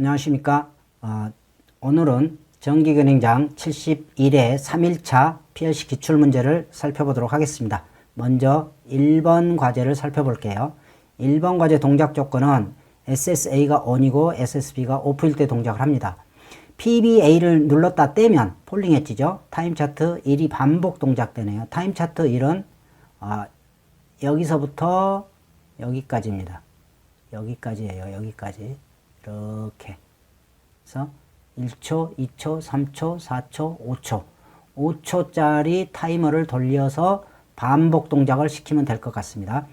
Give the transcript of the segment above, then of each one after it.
안녕하십니까. 오늘은 정기근행장 71회 3일차 PLC 기출문제를 살펴보도록 하겠습니다. 먼저 1번 과제를 살펴볼게요. 1번 과제 동작 조건은 SSA가 ON이고 SSB가 OFF일 때 동작을 합니다. PBA를 눌렀다 떼면 폴링 엣지죠. 타임 차트 1이 반복 동작되네요. 타임 차트 1은 여기서부터 여기까지입니다. 여기까지예요. 여기까지. 이렇게 그래서 1초, 2초, 3초, 4초, 5초 5초짜리 타이머를 돌려서 반복 동작을 시키면 될 것 같습니다.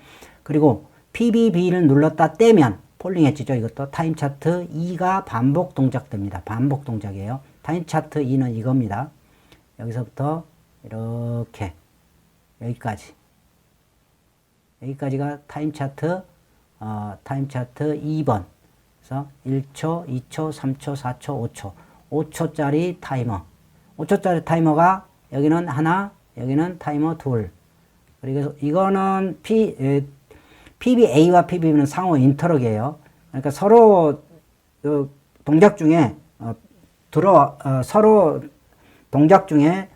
그리고 PBB를 눌렀다 떼면 폴링 엣지죠. 이것도 타임 차트 2가 반복 동작됩니다. 반복 동작이에요. 타임 차트 2는 이겁니다. 여기서부터 이렇게 여기까지가 타임 차트 2번. 그래서 1초, 2초, 3초, 4초, 5초. 5초짜리 타이머. 5초짜리 타이머가 여기는 하나, 여기는 타이머 둘. 그리고 이거는 PBA와 PBB는 상호 인터럭이에요. 그러니까 서로 동작 중에 서로 동작 중에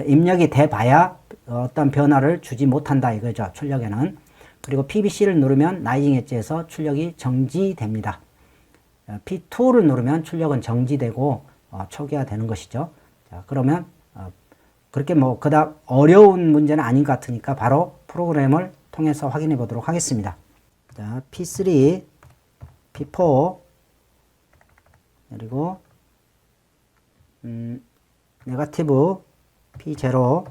입력이 돼 봐야 어떤 변화를 주지 못한다 이거죠. 출력에는. 그리고 PBC를 누르면 라이징 엣지에서 출력이 정지됩니다. P2를 누르면 출력은 정지되고 초기화되는 것이죠. 자, 그러면 그렇게 그닥 어려운 문제는 아닌 것 같으니까 바로 프로그램을 통해서 확인해 보도록 하겠습니다. 자, P3, P4 그리고 네거티브 P0,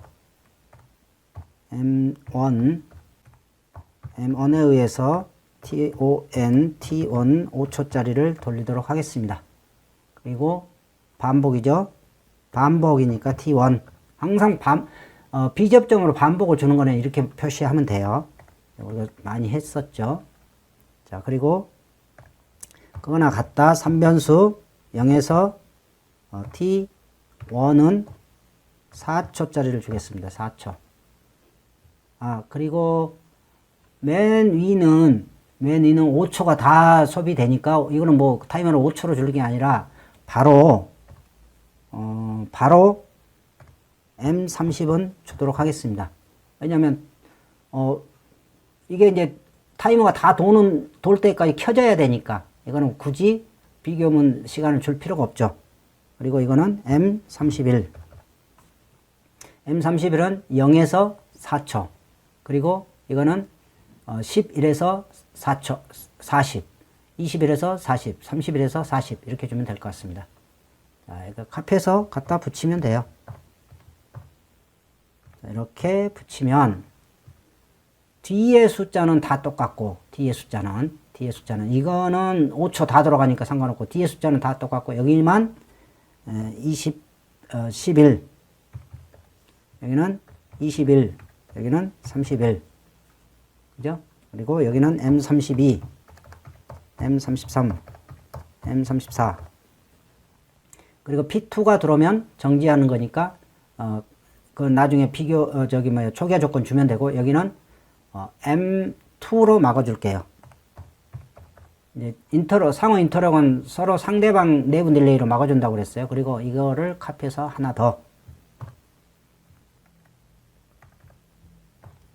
M1 M1에 의해서 T1 5초짜리를 돌리도록 하겠습니다. 그리고 반복이죠. 반복이니까 T1. 항상 비접점으로 반복을 주는 거는 이렇게 표시하면 돼요. 우리가 많이 했었죠. 자, 그리고 그거나 같다. 3변수 0에서 T1은 4초짜리를 주겠습니다. 4초. 그리고 맨 위는 5초가 다 소비되니까 이거는 타이머를 5초로 주는 게 아니라 바로 M30은 주도록 하겠습니다. 왜냐면 이게 이제 타이머가 다 돌 때까지 켜져야 되니까 이거는 굳이 비교문 시간을 줄 필요가 없죠. 그리고 이거는 M31. M31은 0에서 4초. 그리고 이거는 11에서 4초, 40, 21에서 40, 31에서 40 이렇게 주면 될 것 같습니다. 자, 이거 카페에서 갖다 붙이면 돼요. 자, 이렇게 붙이면 뒤에 숫자는 다 똑같고 뒤에 숫자는 이거는 5초 다 들어가니까 상관없고 뒤에 숫자는 다 똑같고 여기만 11 여기는 21 여기는 31 그죠? 그리고 여기는 M32, M33, M34. 그리고 P2가 들어오면 정지하는 거니까, 그 나중에 초기화 조건 주면 되고, 여기는, M2로 막아줄게요. 이제 상호 인터럭은 서로 상대방 내부 딜레이로 막아준다고 그랬어요. 그리고 이거를 카피해서 하나 더.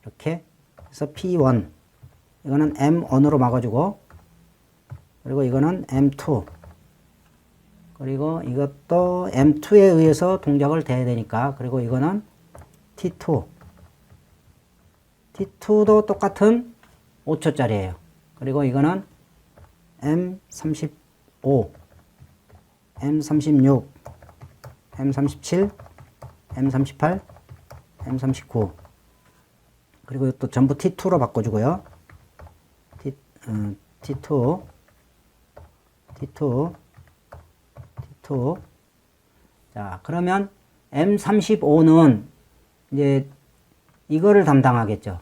이렇게. 그래서 P1 이거는 M1으로 막아주고 그리고 이거는 M2 그리고 이것도 M2에 의해서 동작을 대야 되니까 그리고 이거는 T2도 똑같은 5초짜리예요. 그리고 이거는 M35 M36 M37 M38 M39 그리고 또 전부 T2로 바꿔주고요. T2. 자, 그러면 M35는 이제 이거를 담당하겠죠.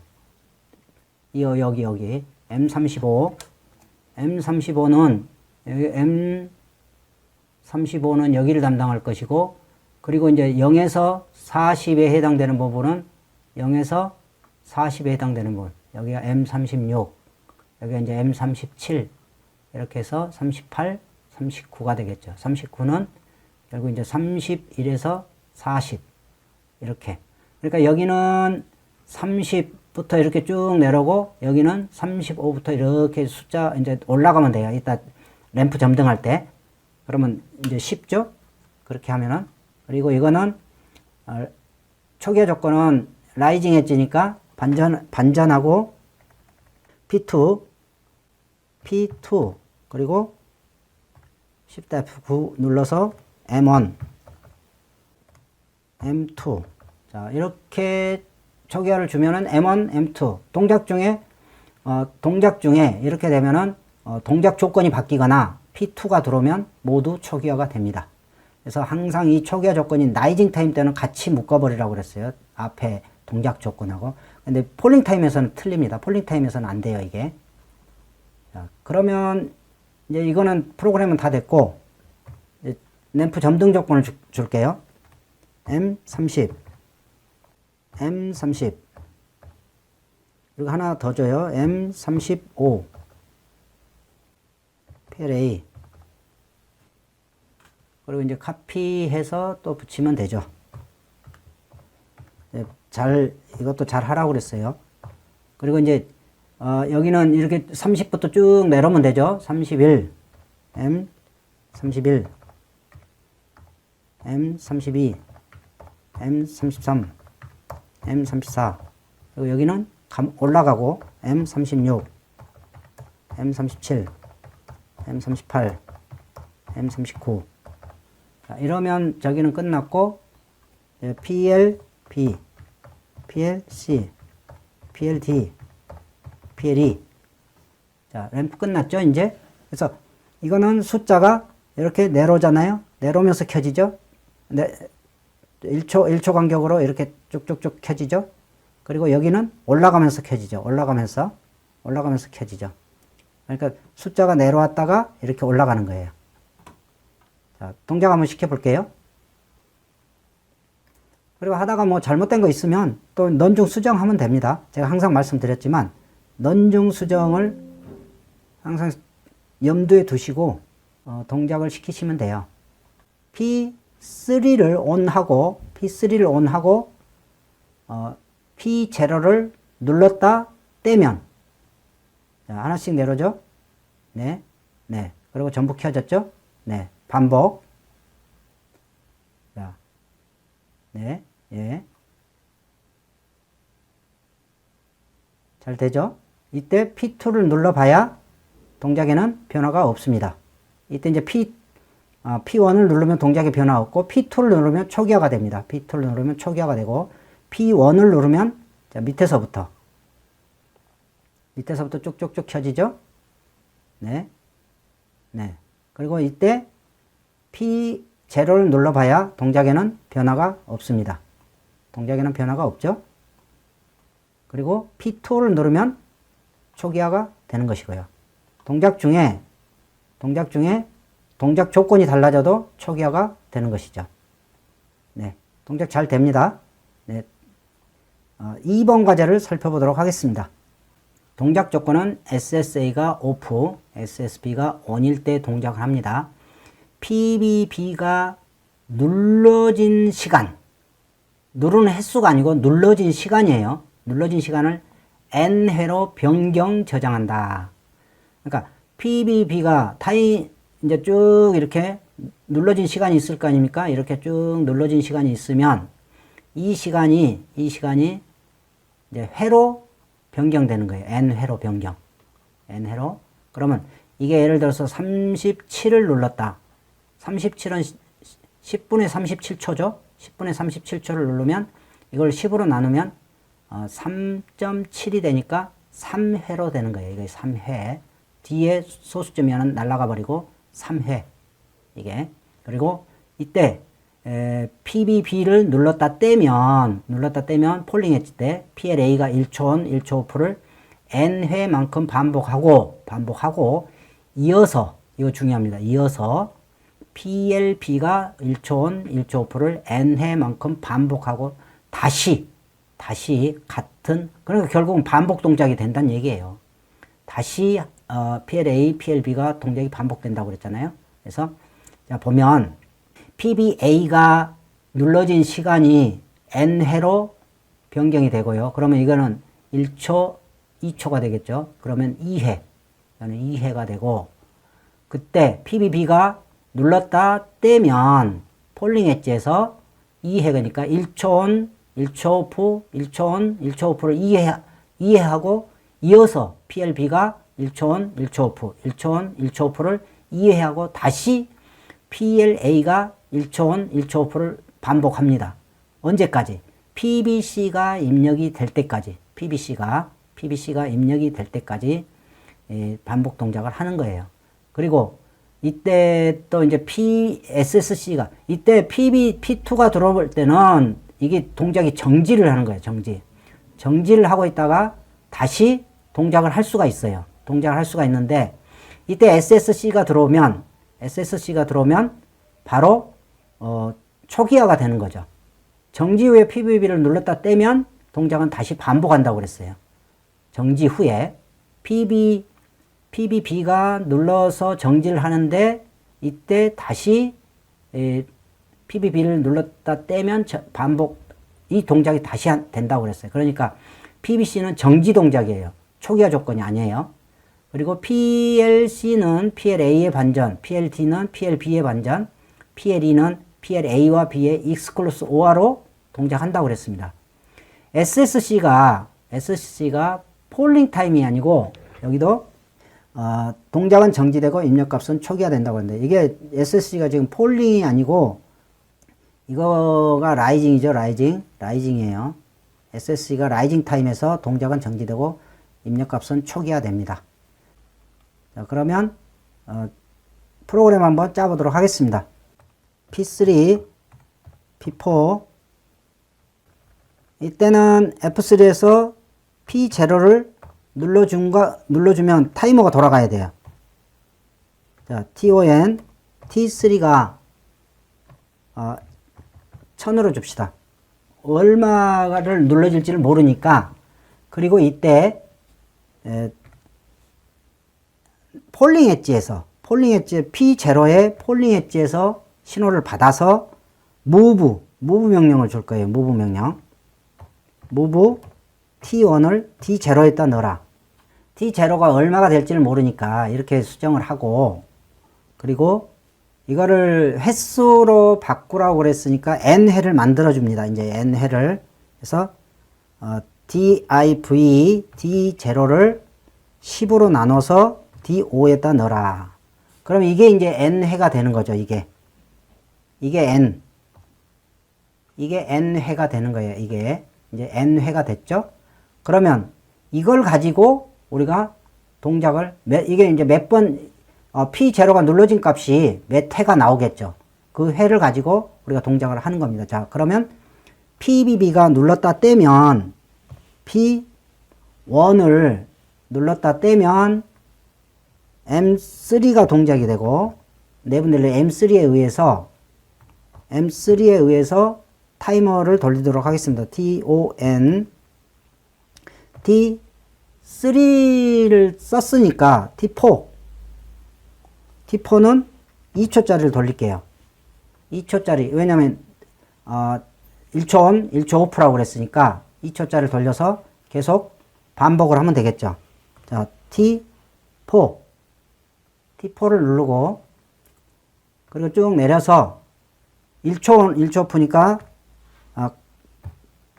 여기. M35는 여기를 담당할 것이고, 그리고 이제 0에서 40에 해당되는 부분은 0에서 40에 해당되는 부분. 여기가 M36, 여기가 이제 M37, 이렇게 해서 38, 39가 되겠죠. 39는 결국 이제 31에서 40 이렇게. 그러니까 여기는 30부터 이렇게 쭉 내려오고 여기는 35부터 이렇게 숫자 이제 올라가면 돼요. 이따 램프 점등할 때. 그러면 이제 쉽죠? 그렇게 하면은. 그리고 이거는 초기화 조건은 라이징 엣지니까 반전하고 P2 그리고 Shift F9 눌러서 M1 M2 자 이렇게 초기화를 주면은 M1 M2 동작 중에 이렇게 되면은 동작 조건이 바뀌거나 P2가 들어오면 모두 초기화가 됩니다. 그래서 항상 이 초기화 조건이 라이징 타임 때는 같이 묶어버리라고 그랬어요. 앞에 동작 조건하고. 근데 폴링 타임에서는 틀립니다. 폴링 타임에서는 안 돼요, 이게. 자, 그러면 이제 이거는 프로그램은 다 됐고, 이제 램프 점등 조건을 줄게요. M30. 그리고 하나 더 줘요. M35. PLA. 그리고 이제 카피해서 또 붙이면 되죠. 이것도 잘 하라고 그랬어요. 그리고 이제, 여기는 이렇게 30부터 쭉 내려오면 되죠. 31, M31, M32, M33, M34. 그리고 여기는 올라가고, M36, M37, M38, M39. 자, 이러면 저기는 끝났고, PLB, PLC, PLD, PLE. 자, 램프 끝났죠, 이제? 그래서 이거는 숫자가 이렇게 내려오잖아요? 내려오면서 켜지죠? 1초 간격으로 이렇게 쭉쭉쭉 켜지죠? 그리고 여기는 올라가면서 켜지죠? 올라가면서 켜지죠? 그러니까 숫자가 내려왔다가 이렇게 올라가는 거예요. 자, 동작 한번 시켜볼게요. 그리고 하다가 뭐 잘못된 거 있으면 또 넌중 수정하면 됩니다. 제가 항상 말씀드렸지만 넌중 수정을 항상 염두에 두시고 동작을 시키시면 돼요. P3를 온하고 P0를 눌렀다 떼면 자, 하나씩 내려오죠? 네. 그리고 전부 켜졌죠? 네. 반복. 자, 네, 예. 잘 되죠? 이때 P2를 눌러봐야 동작에는 변화가 없습니다. 이때 이제 P1을 누르면 동작에 변화 없고, P2를 누르면 초기화가 됩니다. P2를 누르면 초기화가 되고, P1을 누르면, 자, 밑에서부터 쭉쭉쭉 켜지죠? 네. 그리고 이때 P0를 눌러봐야 동작에는 변화가 없습니다. 동작에는 변화가 없죠? 그리고 P2를 누르면 초기화가 되는 것이고요. 동작 중에 동작 조건이 달라져도 초기화가 되는 것이죠. 네. 동작 잘 됩니다. 네. 2번 과제를 살펴보도록 하겠습니다. 동작 조건은 SSA가 오프, SSB가 ON일 때 동작을 합니다. PBB가 눌러진 시간, 누르는 횟수가 아니고 눌러진 시간이에요. 눌러진 시간을 N회로 변경 저장한다. 그러니까 PBB가 이제 쭉 이렇게 눌러진 시간이 있을 거 아닙니까? 이렇게 쭉 눌러진 시간이 있으면 이 시간이 이제 회로 변경되는 거예요. N회로 변경. N회로. 그러면 이게 예를 들어서 37을 눌렀다. 37은 10분의 37초죠? 10분의 37초를 누르면 이걸 10으로 나누면 3.7이 되니까 3회로 되는 거예요. 이게 3회. 뒤에 소수점이 하나 날아가 버리고 3회. 이게. 그리고 이때 PBB를 눌렀다 떼면 폴링 엣지 때 PLA가 1초온, 1초 오프를 N회만큼 반복하고 이어서 이거 중요합니다. 이어서 PLB가 1초온, 1초 오프를 N회만큼 반복하고 다시 같은 그러니까 결국은 반복 동작이 된다는 얘기예요. 다시 PLA, PLB가 동작이 반복된다고 그랬잖아요. 그래서 자 보면 PBA가 눌러진 시간이 n회로 변경이 되고요. 그러면 이거는 1초, 2초가 되겠죠. 그러면 2회. 이거는 2회가 되고, 그때 PBB가 눌렀다 떼면 폴링 엣지에서 2회니까 1초 온, 1초 오프, 1초 온, 1초 오프를 2회하고 이어서 PLB가 1초 온, 1초 오프, 1초 온, 1초 오프를 2회하고 다시 PLA가 1초 온, 1초 오프를 반복합니다. 언제까지? PBC가 입력이 될 때까지, PBC가 입력이 될 때까지 반복 동작을 하는 거예요. 그리고 이때 또 이제 PSSC가, 이때 P2가 들어올 때는 이게 동작이 정지를 하는 거예요. 정지를 하고 있다가 다시 동작을 할 수가 있어요. 동작을 할 수가 있는데, 이때 SSC가 들어오면 바로 초기화가 되는 거죠. 정지 후에 PBB를 눌렀다 떼면 동작은 다시 반복한다고 그랬어요. 정지 후에 PBB가 눌러서 정지를 하는데, 이때 다시 PBB를 눌렀다 떼면 이 동작이 다시 된다고 그랬어요. 그러니까 PBC는 정지 동작이에요. 초기화 조건이 아니에요. 그리고 PLC는 PLA의 반전, PLD는 PLB의 반전, PLE는 PLA와 B의 익스클루스 OR로 동작한다고 그랬습니다. SSC가 폴링 타임이 아니고, 여기도 동작은 정지되고 입력값은 초기화된다고 하는데, 이게 SSC가 지금 폴링이 아니고 이거가 라이징이죠. 라이징이에요. SSC가 라이징 타임에서 동작은 정지되고 입력값은 초기화됩니다. 자, 그러면 프로그램 한번 짜보도록 하겠습니다. P3, P4. 이때는 F3에서 P0를 눌러주면 타이머가 돌아가야 돼요. 자, TON, T3가 1000으로 줍시다. 얼마를 눌러질지를 모르니까. 그리고 이때 폴링 엣지에서 P0의 폴링 엣지에서 신호를 받아서 move 명령을 줄 거예요. move 명령. move T1을 D0에다 넣어라. D0가 얼마가 될지를 모르니까 이렇게 수정을 하고, 그리고 이거를 횟수로 바꾸라고 그랬으니까 n회를 만들어 줍니다. 이제 n회를. 그래서 div D0를 10으로 나눠서 D5에다 넣어라. 그럼 이게 이제 n회가 되는 거죠. 이게 n회가 되는 거예요. 이게 이제 n회가 됐죠. 그러면 이걸 가지고 우리가 동작을 이게 이제 몇 번 P0가 눌러진 값이 몇 회가 나오겠죠. 그 회를 가지고 우리가 동작을 하는 겁니다. 자, 그러면 PBB가 눌렀다 떼면 P1을 눌렀다 떼면 M3가 동작이 되고, 내분들의 M3에 의해서 타이머를 돌리도록 하겠습니다. TON T3를 썼으니까 T4는 2초짜리를 돌릴게요. 2초짜리. 왜냐면 1초 온, 1초 오프라고 그랬으니까 2초짜리를 돌려서 계속 반복을 하면 되겠죠. 자, T4를 누르고, 그리고 쭉 내려서 1초 온, 1초 오프니까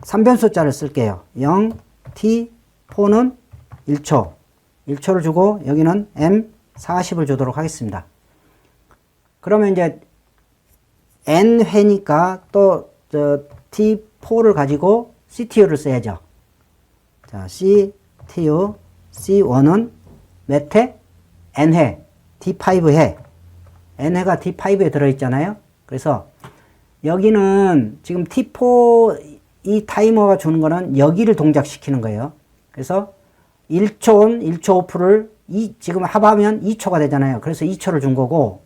3변수자를 쓸게요. 0, T4는 1초를 주고, 여기는 M40을 주도록 하겠습니다. 그러면 이제 n회니까 또 T4를 가지고 CTU를 써야죠. 자, CTU, C1은 몇 회? n회, D5회. n회가 D5에 들어있잖아요. 그래서 여기는 지금 T4 이 타이머가 주는 거는 여기를 동작시키는 거예요. 그래서 1초 온, 1초 오프를 지금 합하면 2초가 되잖아요. 그래서 2초를 준 거고,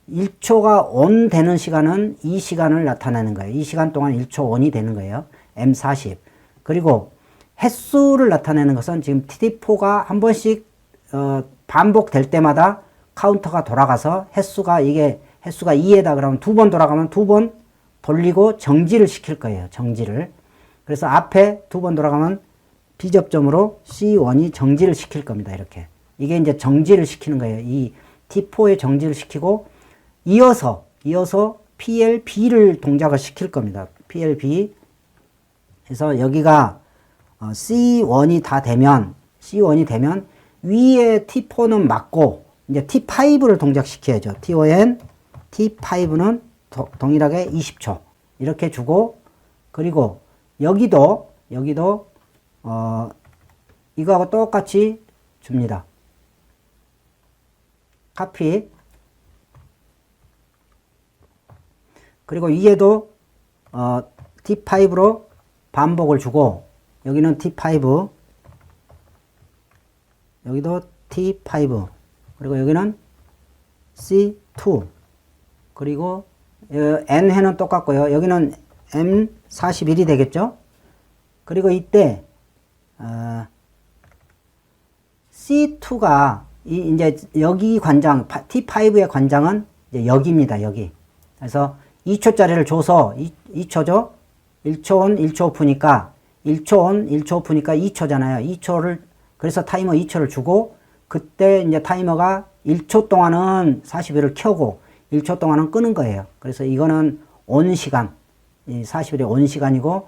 1초가 온 되는 시간은 이 시간을 나타내는 거예요. 이 시간 동안 1초 온이 되는 거예요. M40. 그리고 횟수를 나타내는 것은 지금 TD4가 한 번씩 반복될 때마다 카운터가 돌아가서 이게 횟수가 2에다 그러면 2번 돌아가면 2번 돌리고 정지를 시킬 거예요. 정지를. 그래서 앞에 2번 돌아가면 B접점으로 C1이 정지를 시킬 겁니다. 이렇게. 이게 이제 정지를 시키는 거예요. 이 T4에 정지를 시키고 이어서 PLB를 동작을 시킬 겁니다. PLB. 그래서 여기가 C1이 되면 위에 T4는 맞고 이제 T5를 동작시켜야죠. TON, T5는 동일하게 20초. 이렇게 주고 그리고 여기도 이거하고 똑같이 줍니다. 카피. 그리고 위에도 T5로 반복을 주고 여기는 T5 여기도 T5 그리고 여기는 C2 그리고 N회는 똑같고요. 여기는 M41이 되겠죠. 그리고 이때 C2가 이제 여기 관장 T5의 관장은 이제 여기입니다. 여기. 그래서 2초짜리를 줘서 2초죠. 1초 온 1초 오프니까 1초 온 1초 오프니까 2초잖아요. 2초를 그래서 타이머 2초를 주고 그때 이제 타이머가 1초 동안은 41을 켜고 1초 동안은 끄는 거예요. 그래서 이거는 온 시간, 41이 온 시간이고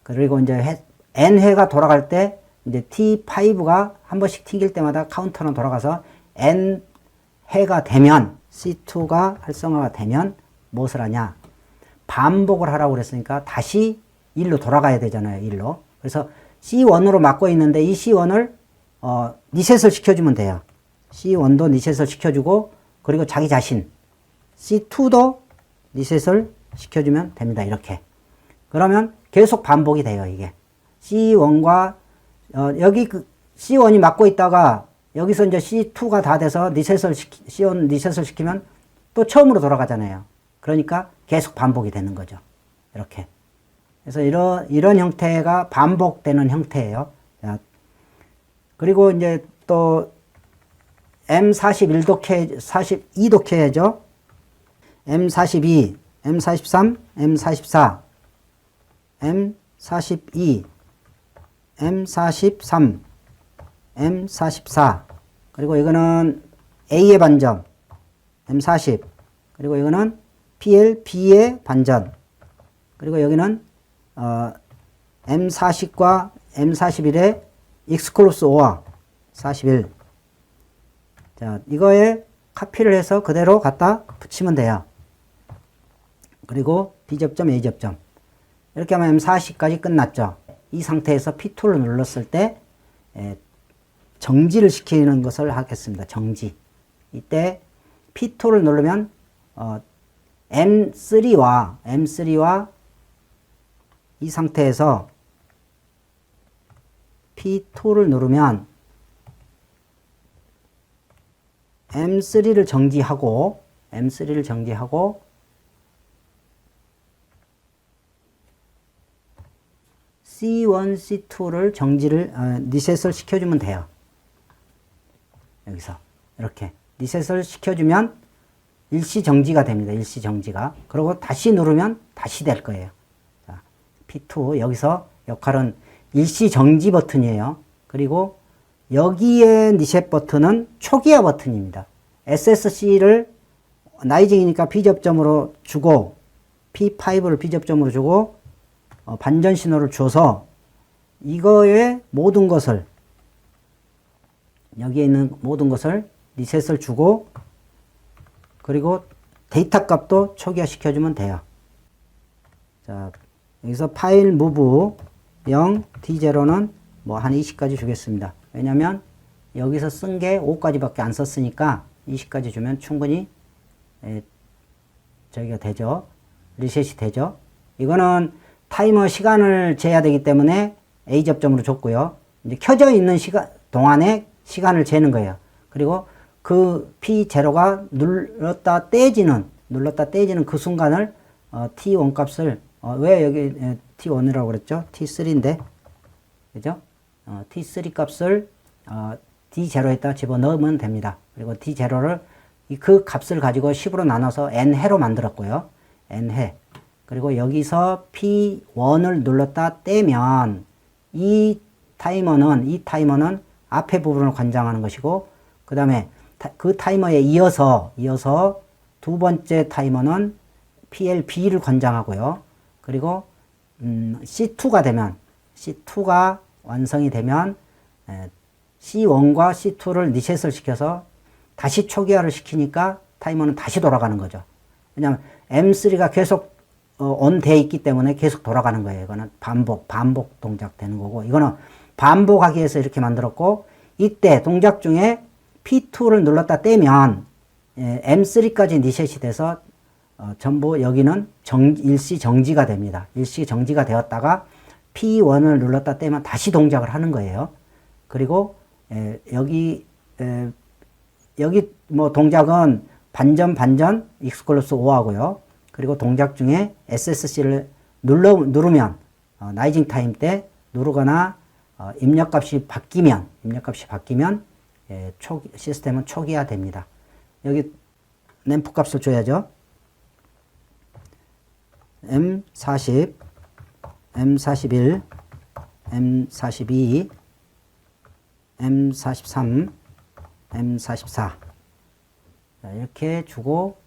그리고 이제 N회가 돌아갈 때 이제 T5가 한 번씩 튕길 때마다 카운터는 돌아가서 N회가 되면 C2가 활성화가 되면 무엇을 하냐? 반복을 하라고 그랬으니까 다시 1로 돌아가야 되잖아요. 1로. 그래서 C1으로 막고 있는데 이 C1을 리셋을 시켜주면 돼요. C1도 리셋을 시켜주고 그리고 자기 자신 C2도 리셋을 시켜주면 됩니다. 이렇게. 그러면 계속 반복이 돼요. 이게. C1과 여기 C1이 막고 있다가 여기서 이제 C2가 다 돼서 C1 리셋을 시키면 또 처음으로 돌아가잖아요. 그러니까 계속 반복이 되는 거죠. 이렇게. 그래서 이런 형태가 반복되는 형태예요. 자, 그리고 이제 또 M42도 42도 켜야죠. M42, M43, M44, M42, M43, M44. 그리고 이거는 A의 반전, M40. 그리고 이거는 PLB의 반전. 그리고 여기는 M40과 M41의 익스클로스 OR 41. 자, 이거에 카피를 해서 그대로 갖다 붙이면 돼요. 그리고 B접점, A접점. 이렇게 하면 M40까지 끝났죠. 이 상태에서 P2를 눌렀을 때 정지를 시키는 것을 하겠습니다. 정지. 이때 P2를 누르면 M3와 이 상태에서 P2를 누르면 M3를 정지하고 C1, C2를 리셋을 시켜주면 돼요. 여기서 이렇게 리셋을 시켜주면 일시 정지가 됩니다. 일시 정지가. 그리고 다시 누르면 다시 될 거예요. 자, P2 여기서 역할은 일시 정지 버튼이에요. 그리고 여기에 리셋 버튼은 초기화 버튼입니다. SSC를 나이징이니까 B접점으로 주고 P5를 B접점으로 주고 반전 신호를 줘서 이거의 모든 것을 여기에 있는 모든 것을 리셋을 주고 그리고 데이터 값도 초기화 시켜주면 돼요. 자, 여기서 파일 무브 0, D0는 뭐 한 20까지 주겠습니다. 왜냐면 여기서 쓴 게 5까지밖에 안 썼으니까 20까지 주면 충분히 저기가 되죠. 리셋이 되죠. 이거는 타이머 시간을 재야 되기 때문에 A 접점으로 줬고요. 이제 켜져 있는 시간 동안에 시간을 재는 거예요. 그리고 그 P0가 눌렀다 떼지는 그 순간을 T1 값을 왜 여기 T1이라고 그랬죠? T3인데 그죠? T3 값을 D0에다 집어넣으면 됩니다. 그리고 D0를 그 값을 가지고 10으로 나눠서 n해로 만들었고요. n해. 그리고 여기서 P1을 눌렀다 떼면 이 타이머는 앞에 부분을 관장하는 것이고, 그 다음에 그 타이머에 이어서 두 번째 타이머는 PLB를 관장하고요. 그리고 C2가 완성이 되면 C1과 C2를 리셋을 시켜서 다시 초기화를 시키니까 타이머는 다시 돌아가는 거죠. 왜냐하면 M3가 계속 온돼 있기 때문에 계속 돌아가는 거예요. 이거는 반복 동작 되는 거고, 이거는 반복하기 위해서 이렇게 만들었고, 이때 동작 중에 P2를 눌렀다 떼면 M3까지 리셋이 돼서 전부 여기는 일시 정지가 됩니다. 일시 정지가 되었다가 P1을 눌렀다 떼면 다시 동작을 하는 거예요. 그리고 여기 뭐 동작은 반전 익스클루스 5하고요. 그리고 동작 중에 SSC를 누르면 나이징 타임 때 누르거나 입력값이 바뀌면 시스템은 초기화 됩니다. 여기 램프 값을 줘야죠. M40, M41, M42, M43, M44 이렇게 주고,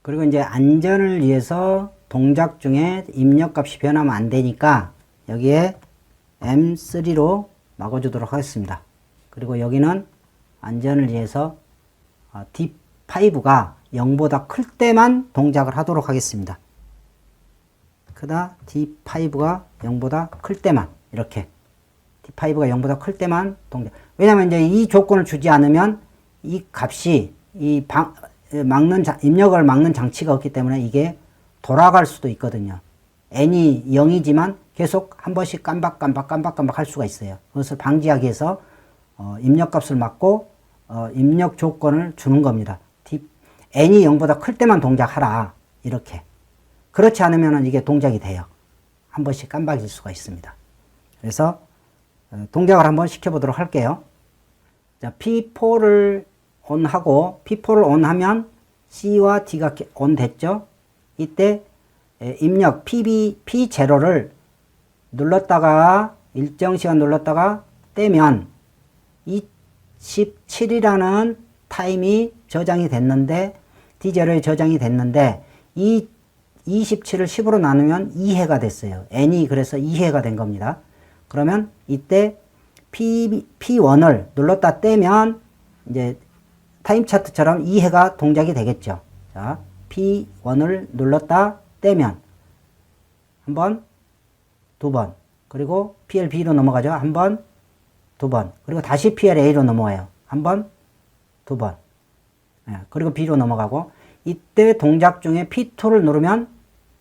그리고 이제 안전을 위해서 동작 중에 입력값이 변하면 안 되니까 여기에 M3로 막아주도록 하겠습니다. 그리고 여기는 안전을 위해서 D5가 0보다 클 때만 동작을 하도록 하겠습니다. D5가 0보다 클 때만, 이렇게 D5가 0보다 클 때만 동작. 왜냐면 이제 이 조건을 주지 않으면 이 값이 입력을 막는 장치가 없기 때문에 이게 돌아갈 수도 있거든요. n이 0이지만 계속 한 번씩 깜박깜박 할 수가 있어요. 그것을 방지하기 위해서 입력값을 막고 입력 조건을 주는 겁니다. n이 0보다 클 때만 동작하라, 이렇게. 그렇지 않으면 이게 동작이 돼요. 한 번씩 깜박일 수가 있습니다. 그래서 동작을 한번 시켜보도록 할게요. 자, P4를 온하고, P4를 온하면 C와 D가 온 됐죠? 이때 입력 P0를 눌렀다가 일정 시간 눌렀다가 떼면 27이라는 타임이 저장이 됐는데, D0에 저장이 됐는데, 이 27을 10으로 나누면 2회가 됐어요. n이 그래서 2회가 된 겁니다. 그러면 이때 P1을 눌렀다 떼면 이제 타임 차트처럼 2회가 동작이 되겠죠. 자, P1을 눌렀다 떼면 한 번, 두 번, 그리고 PLB로 넘어가죠. 한 번, 두 번, 그리고 다시 PLA로 넘어와요. 한 번, 두 번, 그리고 B로 넘어가고, 이때 동작 중에 P2를 누르면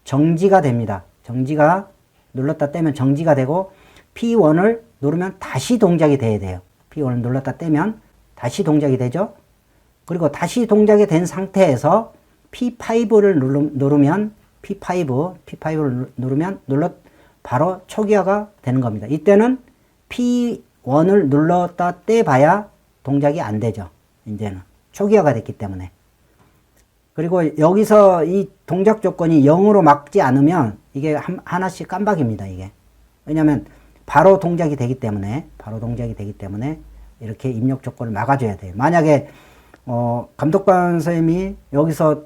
정지가 됩니다. 정지가 눌렀다 떼면 정지가 되고, P1을 누르면 다시 동작이 돼야 돼요. P1을 눌렀다 떼면 다시 동작이 되죠. 그리고 다시 동작이 된 상태에서 P5를 누르면 P5를 누르면 바로 초기화가 되는 겁니다. 이때는 P1을 눌렀다 떼봐야 동작이 안 되죠. 이제는 초기화가 됐기 때문에. 그리고 여기서 이 동작 조건이 0으로 막지 않으면 이게 하나씩 깜박입니다. 이게. 왜냐하면 바로 동작이 되기 때문에 이렇게 입력 조건을 막아줘야 돼요. 만약에 감독관 선생님이 여기서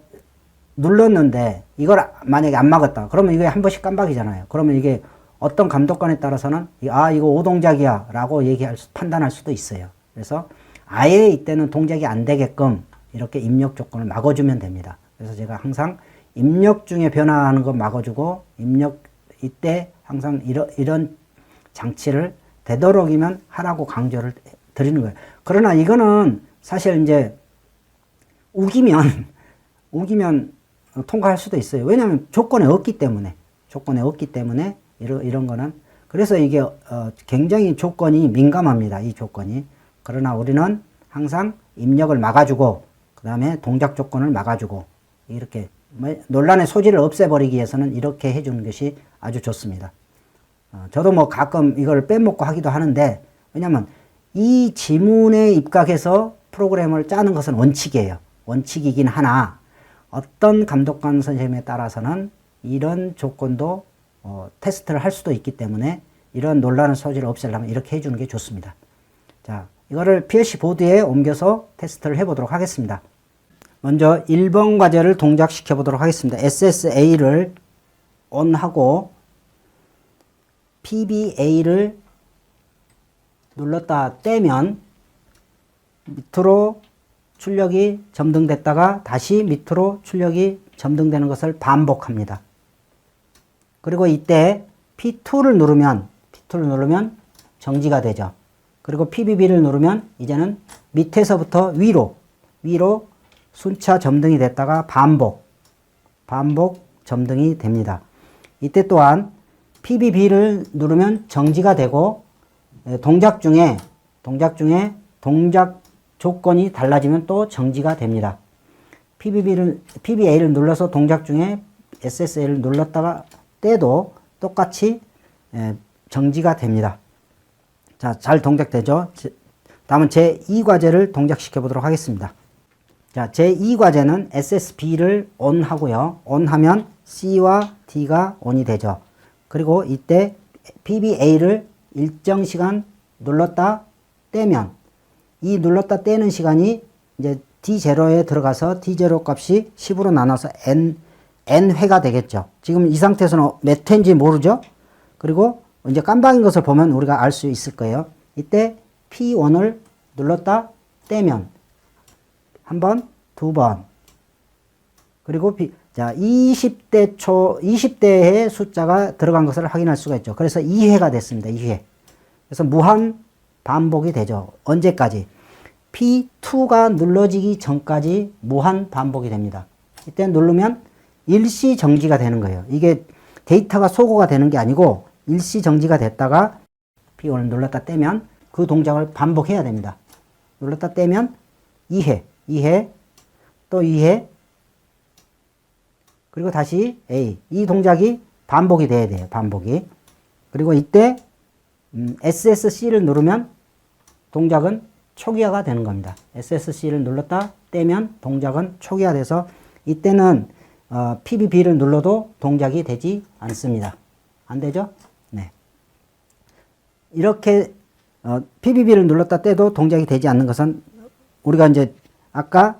눌렀는데 이걸 만약에 안 막았다. 그러면 이게 한 번씩 깜박이잖아요. 그러면 이게 어떤 감독관에 따라서는 이거 오동작이야 라고 판단할 수도 있어요. 그래서 아예 이때는 동작이 안 되게끔 이렇게 입력 조건을 막아주면 됩니다. 그래서 제가 항상 입력 중에 변화하는 거 막아주고, 이때 항상 이런 장치를 되도록이면 하라고 강조를 드리는 거예요. 그러나 이거는 사실 이제 우기면 통과할 수도 있어요. 왜냐하면 조건에 없기 때문에 이런 거는. 그래서 이게 굉장히 조건이 민감합니다. 이 조건이. 그러나 우리는 항상 입력을 막아주고, 그 다음에 동작 조건을 막아주고, 이렇게 논란의 소지를 없애버리기 위해서는 이렇게 해주는 것이 아주 좋습니다. 저도 뭐 가끔 이걸 빼먹고 하기도 하는데, 왜냐면 이 지문에 입각해서 프로그램을 짜는 것은 원칙이에요. 원칙이긴 하나 어떤 감독관 선생님에 따라서는 이런 조건도 테스트를 할 수도 있기 때문에 이런 논란의 소지를 없애려면 이렇게 해주는 게 좋습니다. 자, 이거를 PLC 보드에 옮겨서 테스트를 해보도록 하겠습니다. 먼저 1번 과제를 동작시켜 보도록 하겠습니다. SSA를 ON하고 PBA를 눌렀다 떼면 밑으로 출력이 점등됐다가 다시 밑으로 출력이 점등되는 것을 반복합니다. 그리고 이때 P2를 누르면 정지가 되죠. 그리고 PBB를 누르면 이제는 밑에서부터 위로 순차 점등이 됐다가 반복 점등이 됩니다. 이때 또한 PBB를 누르면 정지가 되고 동작 중에 동작 조건이 달라지면 또 정지가 됩니다. PBA를 눌러서 동작 중에 SSA를 눌렀다가 떼도 똑같이 정지가 됩니다. 자, 잘 동작되죠? 다음은 제2과제를 동작시켜 보도록 하겠습니다. 자, 제2과제는 SSB를 ON 하고요. ON 하면 C와 D가 ON이 되죠. 그리고 이때 PBA를 일정 시간 눌렀다 떼면 이 눌렀다 떼는 시간이 이제 D0에 들어가서 D0 값이 10으로 나눠서 N회가 되겠죠. 지금 이 상태에서는 몇 회인지 모르죠? 그리고 이제 깜박인 것을 보면 우리가 알 수 있을 거예요. 이때 P1을 눌렀다 떼면 한 번, 두 번. 그리고 자, 20대의 숫자가 들어간 것을 확인할 수가 있죠. 그래서 2회가 됐습니다. 2회. 그래서 무한 반복이 되죠. 언제까지? P2가 눌러지기 전까지 무한 반복이 됩니다. 이때 누르면 일시 정지가 되는 거예요. 이게 데이터가 소거가 되는 게 아니고 일시 정지가 됐다가 P1을 눌렀다 떼면 그 동작을 반복해야 됩니다. 눌렀다 떼면 2회, 또 2회, 그리고 다시 A. 이 동작이 반복이 돼야 돼요. 반복이. 그리고 이때 SSC를 누르면 동작은 초기화가 되는 겁니다. SSC를 눌렀다 떼면 동작은 초기화돼서 이때는 PBB를 눌러도 동작이 되지 않습니다. 안 되죠? 네. 이렇게 PBB를 눌렀다 떼도 동작이 되지 않는 것은 우리가 이제 아까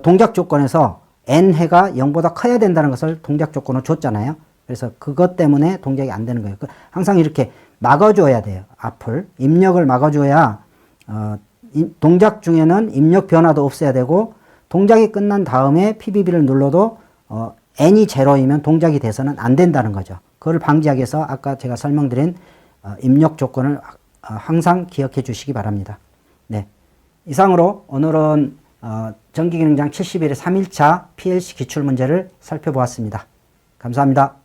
동작 조건에서 N회가 0보다 커야 된다는 것을 동작 조건으로 줬잖아요. 그래서 그것 때문에 동작이 안 되는 거예요. 항상 이렇게 막아줘야 돼요. 앞을. 입력을 막아줘야 동작 중에는 입력 변화도 없애야 되고 동작이 끝난 다음에 PBB를 눌러도 N이 제로이면 동작이 돼서는 안 된다는 거죠. 그걸 방지하기 위해서 아까 제가 설명드린 입력 조건을 항상 기억해 주시기 바랍니다. 네. 이상으로 오늘은 전기기능장 71의 3일차 PLC 기출문제를 살펴보았습니다. 감사합니다.